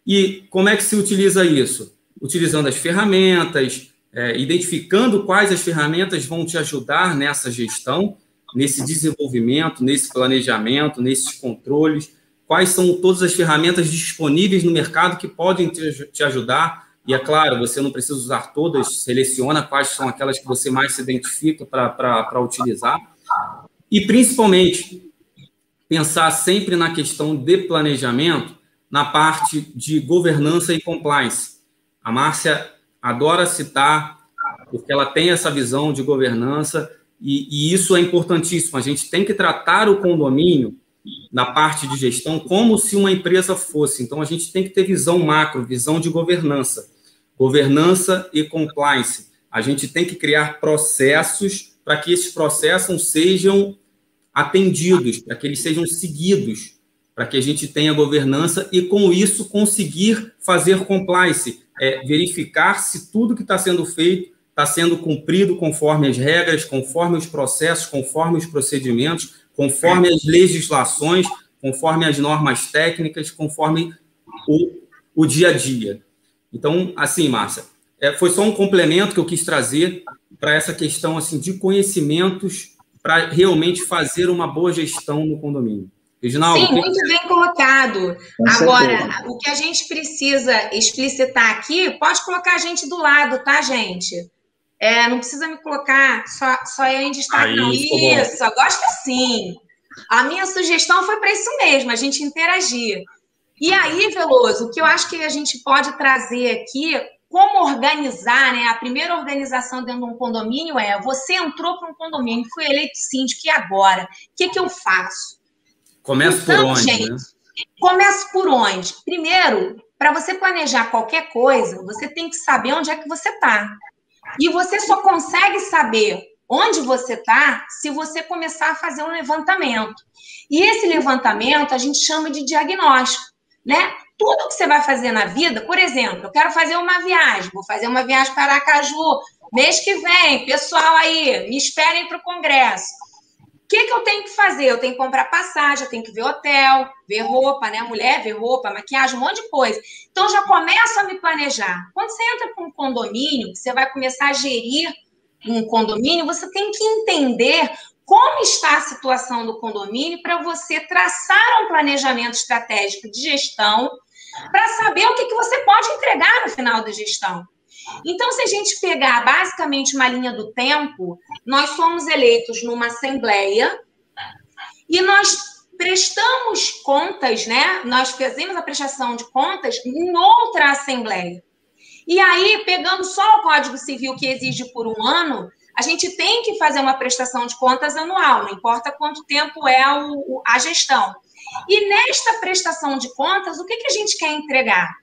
Speaker 2: E como é que se utiliza isso? Utilizando as ferramentas, identificando quais as ferramentas vão te ajudar nessa gestão, nesse desenvolvimento, nesse planejamento, nesses controles, quais são todas as ferramentas disponíveis no mercado que podem te ajudar. E, é claro, você não precisa usar todas, seleciona quais são aquelas que você mais se identifica para utilizar. E, principalmente, pensar sempre na questão de planejamento, na parte de governança e compliance. A Márcia adora citar, porque ela tem essa visão de governança, e isso é importantíssimo. A gente tem que tratar o condomínio, na parte de gestão, como se uma empresa fosse. Então, a gente tem que ter visão macro, visão de governança. Governança e compliance. A gente tem que criar processos para que esses processos sejam atendidos, para que eles sejam seguidos, para que a gente tenha governança e, com isso, conseguir fazer compliance, verificar se tudo que está sendo feito está sendo cumprido conforme as regras, conforme os processos, conforme os procedimentos, conforme as legislações, conforme as normas técnicas, conforme o dia a dia. Então, assim, Márcia, foi só um complemento que eu quis trazer para essa questão assim, de conhecimentos para realmente fazer uma boa gestão no condomínio. Reginaldo,
Speaker 4: sim, muito bem colocado. Agora, o que a gente precisa explicitar aqui, pode colocar a gente do lado, tá, gente? Não precisa me colocar só eu em destaque, não. Isso, eu gosto assim. A minha sugestão foi para isso mesmo, a gente interagir. E aí, Veloso, o que eu acho que a gente pode trazer aqui, como organizar, né? A primeira organização dentro de um condomínio você entrou para um condomínio, foi eleito síndico, e agora? O que eu faço?
Speaker 2: Começa por onde, gente, né?
Speaker 4: Começa por onde? Primeiro, para você planejar qualquer coisa, você tem que saber onde é que você está. E você só consegue saber onde você está se você começar a fazer um levantamento. E esse levantamento a gente chama de diagnóstico, né? tudo que você vai fazer na vida, por exemplo, eu quero fazer uma viagem, vou fazer uma viagem para Aracaju, mês que vem, pessoal aí, me esperem para o congresso. O que eu tenho que fazer? Eu tenho que comprar passagem, eu tenho que ver hotel, ver roupa, né? Mulher, ver roupa, maquiagem, um monte de coisa. Então, já começo a me planejar. Quando você entra para um condomínio, você vai começar a gerir um condomínio, você tem que entender como está a situação do condomínio para você traçar um planejamento estratégico de gestão para saber o que você pode entregar no final da gestão. Então, se a gente pegar basicamente uma linha do tempo, nós somos eleitos numa assembleia e nós prestamos contas, né? Nós fazemos a prestação de contas em outra assembleia. E aí, pegando só o Código Civil que exige por 1 ano, a gente tem que fazer uma prestação de contas anual, não importa quanto tempo é a gestão. E nesta prestação de contas, o que a gente quer entregar?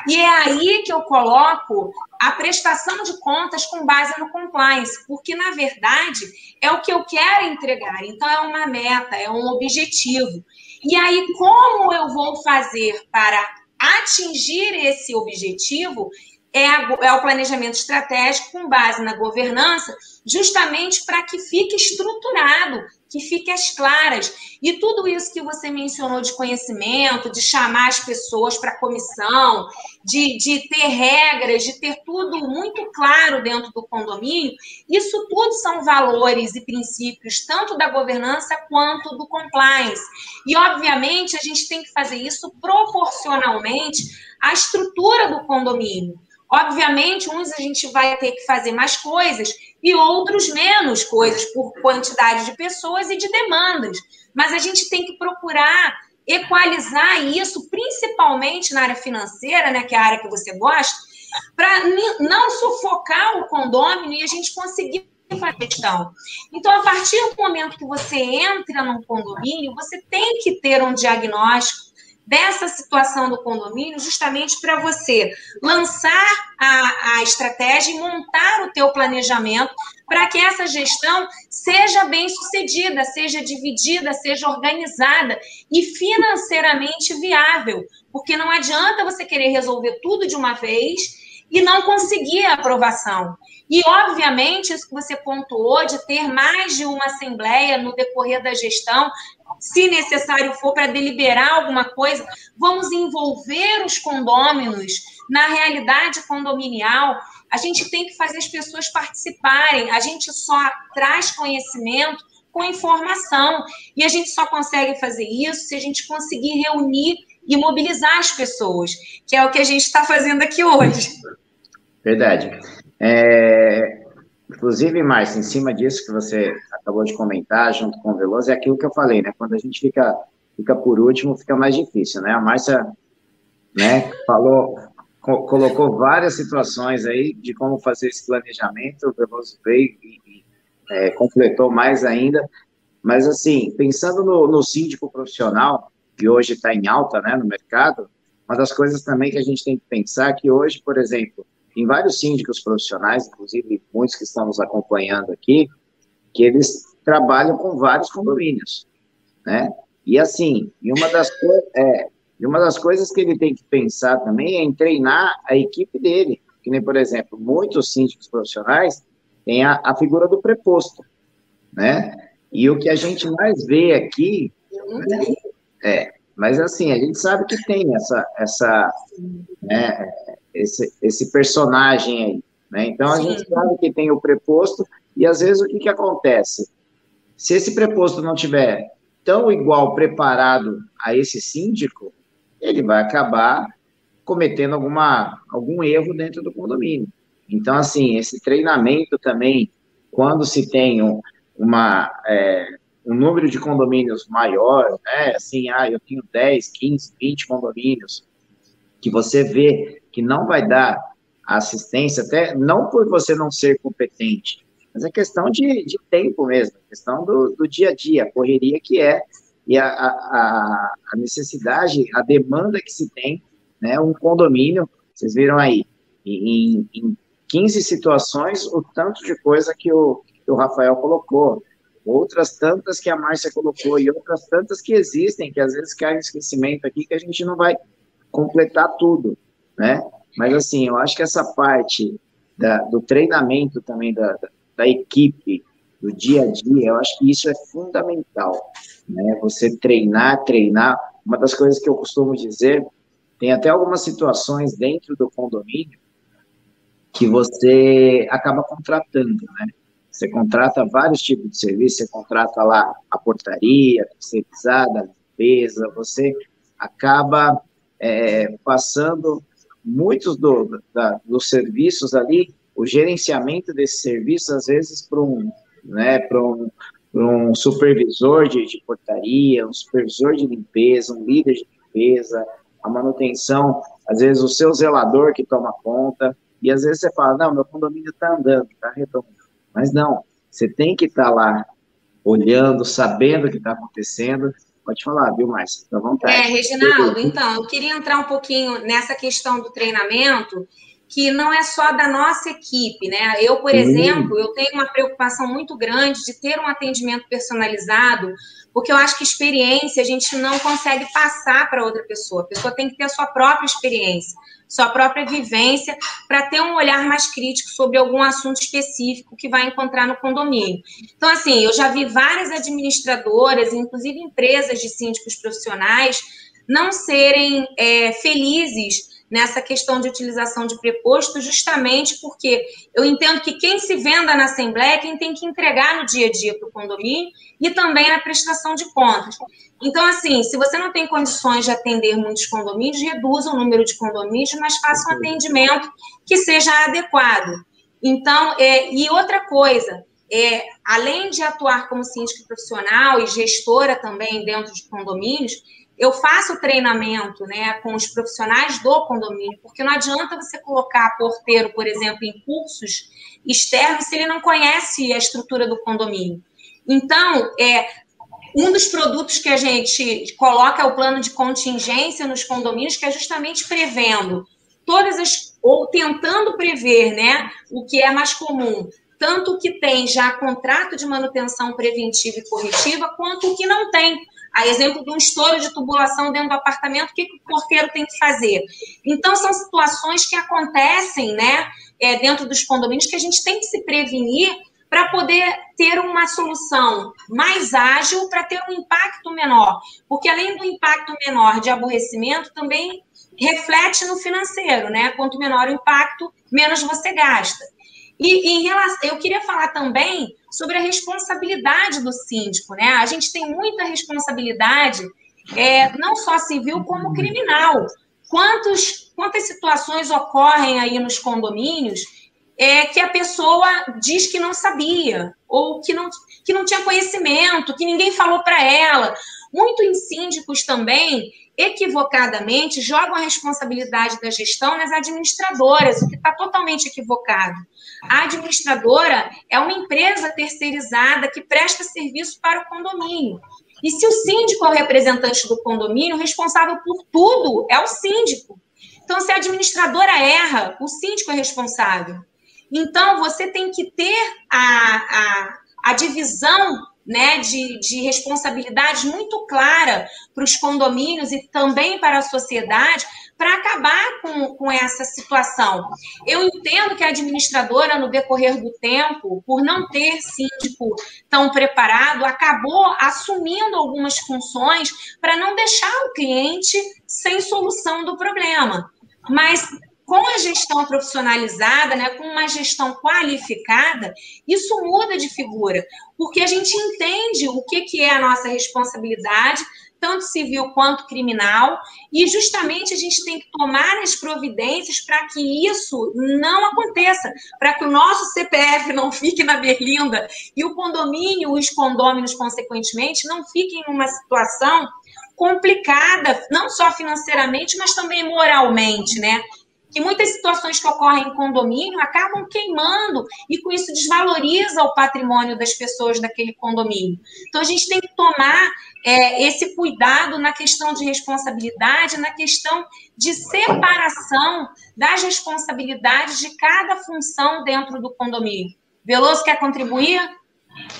Speaker 4: E é aí que eu coloco a prestação de contas com base no compliance, porque, na verdade, é o que eu quero entregar. Então, é uma meta, é um objetivo. E aí, como eu vou fazer para atingir esse objetivo? É o planejamento estratégico com base na governança, justamente para que fique estruturado, que fique às claras. E tudo isso que você mencionou de conhecimento, de chamar as pessoas para a comissão, de ter regras, de ter tudo muito claro dentro do condomínio, isso tudo são valores e princípios, tanto da governança quanto do compliance. E, obviamente, a gente tem que fazer isso proporcionalmente à estrutura do condomínio. Obviamente, uns a gente vai ter que fazer mais coisas e outros menos coisas por quantidade de pessoas e de demandas. Mas a gente tem que procurar equalizar isso, principalmente na área financeira, né, que é a área que você gosta, para não sufocar o condômino e a gente conseguir fazer gestão. Então, a partir do momento que você entra num condomínio, você tem que ter um diagnóstico dessa situação do condomínio, justamente para você lançar a estratégia e montar o teu planejamento para que essa gestão seja bem sucedida, seja dividida, seja organizada e financeiramente viável, porque não adianta você querer resolver tudo de uma vez e não conseguir a aprovação. E, obviamente, isso que você pontuou de ter mais de uma assembleia no decorrer da gestão, se necessário for para deliberar alguma coisa, vamos envolver os condôminos na realidade condominial. A gente tem que fazer as pessoas participarem. A gente só traz conhecimento com informação. E a gente só consegue fazer isso se a gente conseguir reunir e mobilizar as pessoas, que é o que a gente está fazendo aqui hoje.
Speaker 3: Verdade. Inclusive, Márcia, em cima disso que você acabou de comentar, junto com o Veloso, é aquilo que eu falei, né? Quando a gente fica por último, fica mais difícil, né? A Márcia, né, colocou várias situações aí de como fazer esse planejamento, o Veloso veio e completou mais ainda, mas, assim, pensando no síndico profissional, que hoje está em alta, né, no mercado, uma das coisas também que a gente tem que pensar é que hoje, por exemplo, tem vários síndicos profissionais, inclusive muitos que estão nos acompanhando aqui, que eles trabalham com vários condomínios, né? E assim, uma das coisas que ele tem que pensar também é em treinar a equipe dele, que nem, por exemplo, muitos síndicos profissionais têm a figura do preposto, né? E o que a gente mais vê aqui mas assim, a gente sabe que tem esse personagem aí, né? Então, a gente sabe que tem o preposto, e às vezes o que acontece? Se esse preposto não tiver tão igual preparado a esse síndico, ele vai acabar cometendo algum erro dentro do condomínio. Então, assim, esse treinamento também, quando se tem um número de condomínios maior, né? Assim, eu tenho 10, 15, 20 condomínios, que você vê que não vai dar assistência, até não por você não ser competente, mas é questão de tempo mesmo, questão do dia a dia, a correria que é, e a necessidade, a demanda que se tem, né? Um condomínio, vocês viram aí, em 15 situações, o tanto de coisa que o Rafael colocou, outras tantas que a Márcia colocou, e outras tantas que existem, que às vezes caem no esquecimento aqui, que a gente não vai completar tudo, né? Mas, assim, eu acho que essa parte do treinamento também da equipe, do dia a dia, eu acho que isso é fundamental, né? Você treinar. Uma das coisas que eu costumo dizer, tem até algumas situações dentro do condomínio que você acaba contratando, né? Você contrata vários tipos de serviço, você contrata lá a portaria, a terceirizada, a limpeza, você acaba passando muitos dos serviços ali, o gerenciamento desses serviços, às vezes, para um supervisor de portaria, um supervisor de limpeza, um líder de limpeza, a manutenção, às vezes o seu zelador que toma conta, e às vezes você fala, não, meu condomínio está andando, está redondo. Mas não, você tem que estar lá olhando, sabendo o que está acontecendo. Pode falar, viu, Márcia? Fica à vontade.
Speaker 4: Reginaldo, então, eu queria entrar um pouquinho nessa questão do treinamento, que não é só da nossa equipe, né? Eu, por exemplo, eu tenho uma preocupação muito grande de ter um atendimento personalizado, porque eu acho que experiência a gente não consegue passar para outra pessoa. A pessoa tem que ter a sua própria experiência, sua própria vivência, para ter um olhar mais crítico sobre algum assunto específico que vai encontrar no condomínio. Então, assim, eu já vi várias administradoras, inclusive empresas de síndicos profissionais, não serem felizes nessa questão de utilização de preposto, justamente porque eu entendo que quem se venda na Assembleia é quem tem que entregar no dia a dia para o condomínio e também na prestação de contas. Então, assim, se você não tem condições de atender muitos condomínios, reduza o número de condomínios, mas faça um atendimento que seja adequado. Então, e outra coisa, além de atuar como síndica profissional e gestora também dentro de condomínios, eu faço treinamento, né, com os profissionais do condomínio, porque não adianta você colocar porteiro, por exemplo, em cursos externos se ele não conhece a estrutura do condomínio. Então, um dos produtos que a gente coloca é o plano de contingência nos condomínios, que é justamente prevendo ou tentando prever, né, o que é mais comum, tanto o que tem já contrato de manutenção preventiva e corretiva, quanto o que não tem. A exemplo de um estouro de tubulação dentro do apartamento, o que o porteiro tem que fazer? Então, são situações que acontecem, né, dentro dos condomínios, que a gente tem que se prevenir para poder ter uma solução mais ágil, para ter um impacto menor. Porque, além do impacto menor de aborrecimento, também reflete no financeiro, né? Quanto menor o impacto, menos você gasta. E eu queria falar também sobre a responsabilidade do síndico, né? A gente tem muita responsabilidade, não só civil, como criminal. Quantas situações ocorrem aí nos condomínios que a pessoa diz que não sabia, ou que não tinha conhecimento, que ninguém falou para ela. Muitos síndicos também, equivocadamente, jogam a responsabilidade da gestão nas administradoras, o que está totalmente equivocado. A administradora é uma empresa terceirizada que presta serviço para o condomínio. E se o síndico é o representante do condomínio, o responsável por tudo é o síndico. Então, se a administradora erra, o síndico é responsável. Então, você tem que ter a divisão, né, de responsabilidades muito clara para os condomínios e também para a sociedade, para acabar com essa situação. Eu entendo que a administradora, no decorrer do tempo, por não ter síndico tão preparado, acabou assumindo algumas funções para não deixar o cliente sem solução do problema. Mas com a gestão profissionalizada, né, com uma gestão qualificada, isso muda de figura, porque a gente entende o que é a nossa responsabilidade, tanto civil quanto criminal, e justamente a gente tem que tomar as providências para que isso não aconteça, para que o nosso CPF não fique na berlinda e o condomínio, os condôminos, consequentemente, não fiquem numa situação complicada, não só financeiramente, mas também moralmente, né? Que muitas situações que ocorrem em condomínio acabam queimando e com isso desvaloriza o patrimônio das pessoas daquele condomínio. Então, a gente tem que tomar esse cuidado na questão de responsabilidade, na questão de separação das responsabilidades de cada função dentro do condomínio. Veloso, quer contribuir?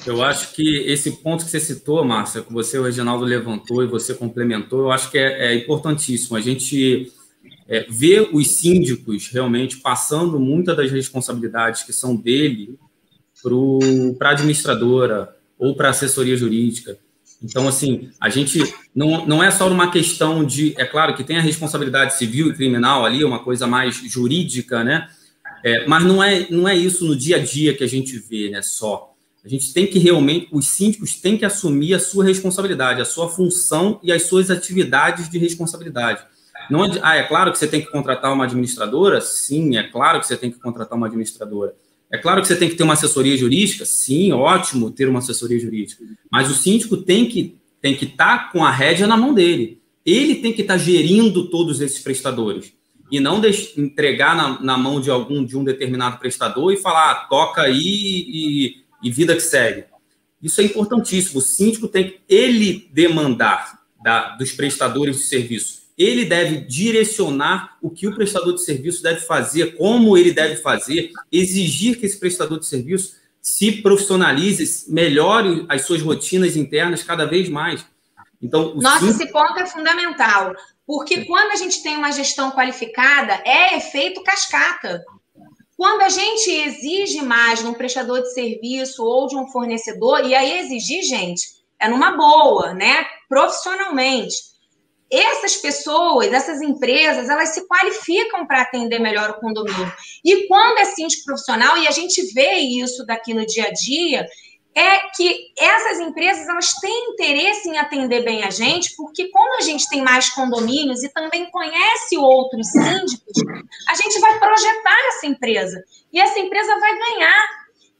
Speaker 2: Eu acho que esse ponto que você citou, Márcia, que você, o Reginaldo, levantou e você complementou, eu acho que é importantíssimo. A gente ver os síndicos realmente passando muitas das responsabilidades que são dele para a administradora ou para a assessoria jurídica. Então, assim, a gente não é só uma questão de... É claro que tem a responsabilidade civil e criminal ali, uma coisa mais jurídica, né? Mas não é isso no dia a dia que a gente vê, né? Só. A gente tem que realmente... Os síndicos têm que assumir a sua responsabilidade, a sua função e as suas atividades de responsabilidade. Não é claro que você tem que contratar uma administradora? Sim, é claro que você tem que contratar uma administradora. É claro que você tem que ter uma assessoria jurídica? Sim, ótimo ter uma assessoria jurídica. Mas o síndico tem que estar com a rédea na mão dele. Ele tem que estar gerindo todos esses prestadores. E não entregar na mão de um determinado prestador e falar, toca aí e vida que segue. Isso é importantíssimo. O síndico tem que ele demandar dos prestadores de serviço. Ele deve direcionar o que o prestador de serviço deve fazer, como ele deve fazer, exigir que esse prestador de serviço se profissionalize, melhore as suas rotinas internas cada vez mais. Então,
Speaker 4: esse ponto é fundamental, porque quando a gente tem uma gestão qualificada, é efeito cascata. Quando a gente exige mais de um prestador de serviço ou de um fornecedor, e aí exigir, gente, é numa boa, né? Profissionalmente. Essas pessoas, essas empresas, elas se qualificam para atender melhor o condomínio. E quando é síndico profissional, e a gente vê isso daqui no dia a dia, é que essas empresas elas têm interesse em atender bem a gente, porque como a gente tem mais condomínios e também conhece outros síndicos, a gente vai projetar essa empresa. E essa empresa vai ganhar.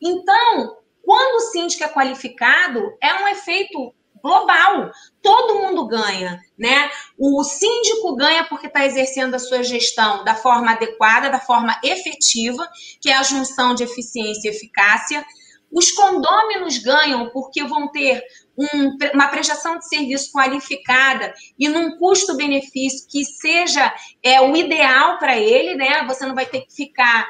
Speaker 4: Então, quando o síndico é qualificado, é um efeito global, todo mundo ganha, né? O síndico ganha porque está exercendo a sua gestão da forma adequada, da forma efetiva, que é a junção de eficiência e eficácia. Os condôminos ganham porque vão ter uma prestação de serviço qualificada e num custo-benefício que seja o ideal para ele, né? Você não vai ter que ficar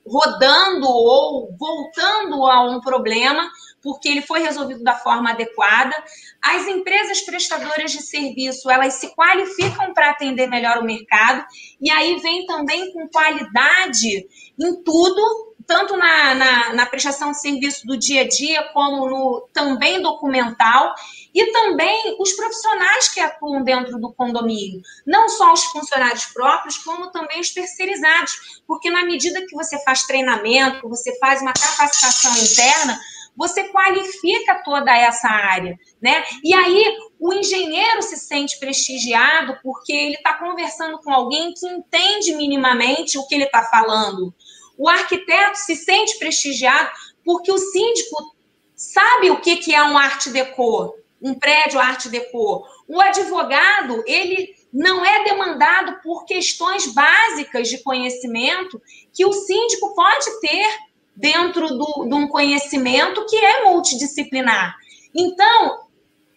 Speaker 4: rodando ou voltando a um problema, porque ele foi resolvido da forma adequada. As empresas prestadoras de serviço, elas se qualificam para atender melhor o mercado, e aí vem também com qualidade em tudo, tanto na prestação de serviço do dia a dia, como no também documental, e também os profissionais que atuam dentro do condomínio, não só os funcionários próprios, como também os terceirizados, porque na medida que você faz treinamento, você faz uma capacitação interna, você qualifica toda essa área, né? E aí o engenheiro se sente prestigiado porque ele está conversando com alguém que entende minimamente o que ele está falando. O arquiteto se sente prestigiado porque o síndico sabe o que é um art déco, um prédio art déco. O advogado, ele não é demandado por questões básicas de conhecimento que o síndico pode ter dentro de um conhecimento que é multidisciplinar. Então,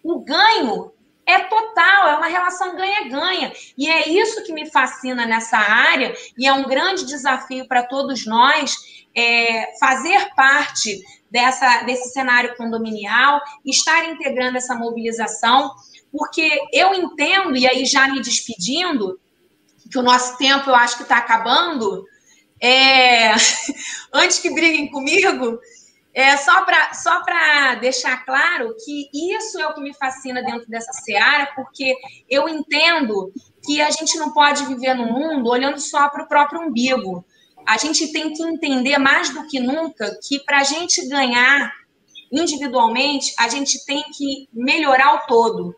Speaker 4: o ganho é total, é uma relação ganha-ganha. E é isso que me fascina nessa área, e é um grande desafio para todos nós fazer parte desse cenário condominial, estar integrando essa mobilização, porque eu entendo, e aí já me despedindo, que o nosso tempo eu acho que está acabando, antes que briguem comigo, só para deixar claro que isso é o que me fascina dentro dessa seara, porque eu entendo que a gente não pode viver no mundo olhando só para o próprio umbigo. A gente tem que entender mais do que nunca que para a gente ganhar individualmente, a gente tem que melhorar o todo.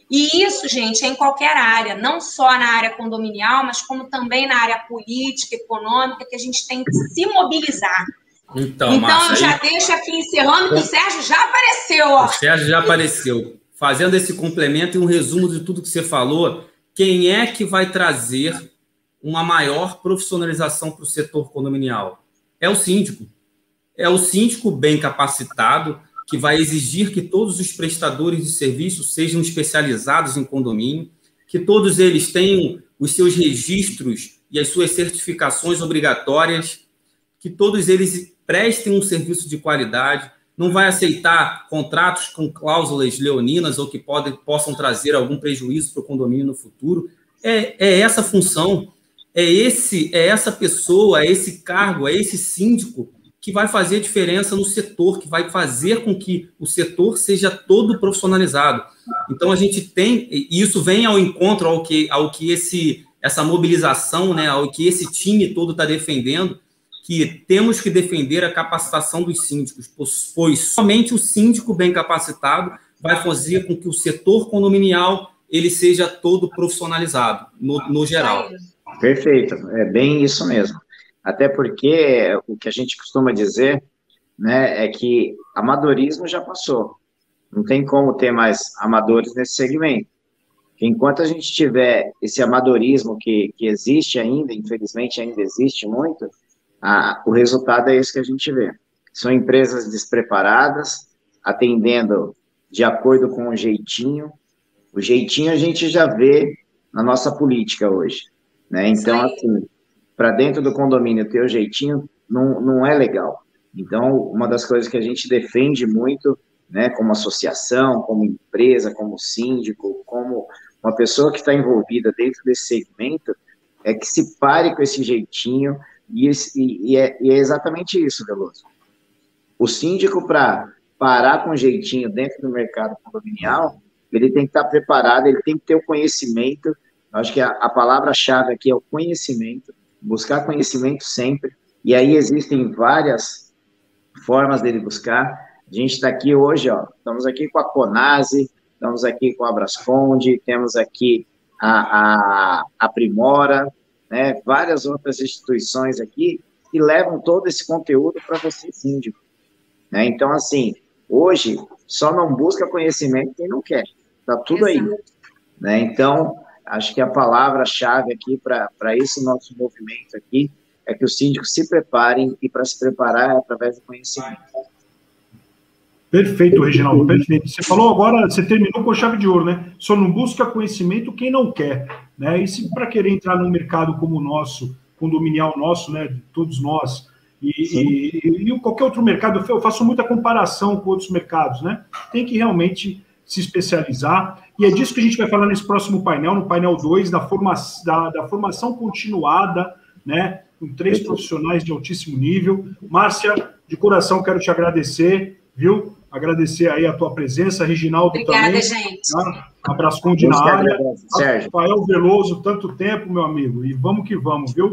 Speaker 4: E isso, gente, é em qualquer área, não só na área condominial, mas como também na área política, econômica, que a gente tem que se mobilizar.
Speaker 2: Então Márcia,
Speaker 4: eu já deixo aqui encerrando, que o Sérgio já apareceu. Ó.
Speaker 2: O Sérgio já apareceu. Fazendo esse complemento e um resumo de tudo que você falou, quem é que vai trazer uma maior profissionalização para o setor condominial? É o síndico. É o síndico bem capacitado, que vai exigir que todos os prestadores de serviço sejam especializados em condomínio, que todos eles tenham os seus registros e as suas certificações obrigatórias, que todos eles prestem um serviço de qualidade, não vai aceitar contratos com cláusulas leoninas ou que possam trazer algum prejuízo para o condomínio no futuro. é essa função, é essa pessoa, é esse cargo, é esse síndico que vai fazer a diferença no setor, que vai fazer com que o setor seja todo profissionalizado. Então, a gente tem, e isso vem ao encontro ao que essa mobilização, né, ao que esse time todo está defendendo, que temos que defender a capacitação dos síndicos, pois somente o síndico bem capacitado vai fazer com que o setor condominial ele seja todo profissionalizado, no geral.
Speaker 3: Perfeito, é bem isso mesmo. Até porque o que a gente costuma dizer, né, é que amadorismo já passou. Não tem como ter mais amadores nesse segmento. Enquanto a gente tiver esse amadorismo que existe ainda, infelizmente ainda existe muito, o resultado é esse que a gente vê. São empresas despreparadas, atendendo de acordo com o jeitinho. O jeitinho a gente já vê na nossa política hoje, né? Então, assim, para dentro do condomínio ter o jeitinho não é legal. Então, uma das coisas que a gente defende muito, né, como associação, como empresa, como síndico, como uma pessoa que está envolvida dentro desse segmento, é que se pare com esse jeitinho, e é exatamente isso, Veloso. O síndico, para parar com jeitinho dentro do mercado condominial, ele tem que estar preparado, ele tem que ter o conhecimento. Acho que a palavra-chave aqui é o conhecimento, buscar conhecimento sempre, e aí existem várias formas dele buscar. A gente está aqui hoje, ó, estamos aqui com a Conase, estamos aqui com a Abrasconde, temos aqui a Primora, né, várias outras instituições aqui que levam todo esse conteúdo para você, síndico. Né? Então, assim, hoje, só não busca conhecimento quem não quer. Está tudo aí. Né? Então, acho que a palavra-chave aqui para esse nosso movimento aqui é que os síndicos se preparem, e para se preparar é através do conhecimento.
Speaker 5: Perfeito, Reginaldo, perfeito. Você falou agora, você terminou com chave de ouro, né? Só não busca conhecimento quem não quer, né? E se para querer entrar num mercado como o nosso, condominial nosso, né? De todos nós, e qualquer outro mercado, eu faço muita comparação com outros mercados, né? Tem que realmente se especializar, e é disso que a gente vai falar nesse próximo painel, no painel 2, da formação continuada, né? Com 3 profissionais de altíssimo nível. Márcia, de coração, quero te agradecer, viu? Agradecer aí a tua presença, Reginaldo.
Speaker 4: Obrigada,
Speaker 5: também.
Speaker 4: gente.
Speaker 5: Tá? Abrasconde na área. Rafael Veloso, tanto tempo, meu amigo. E vamos que vamos, viu?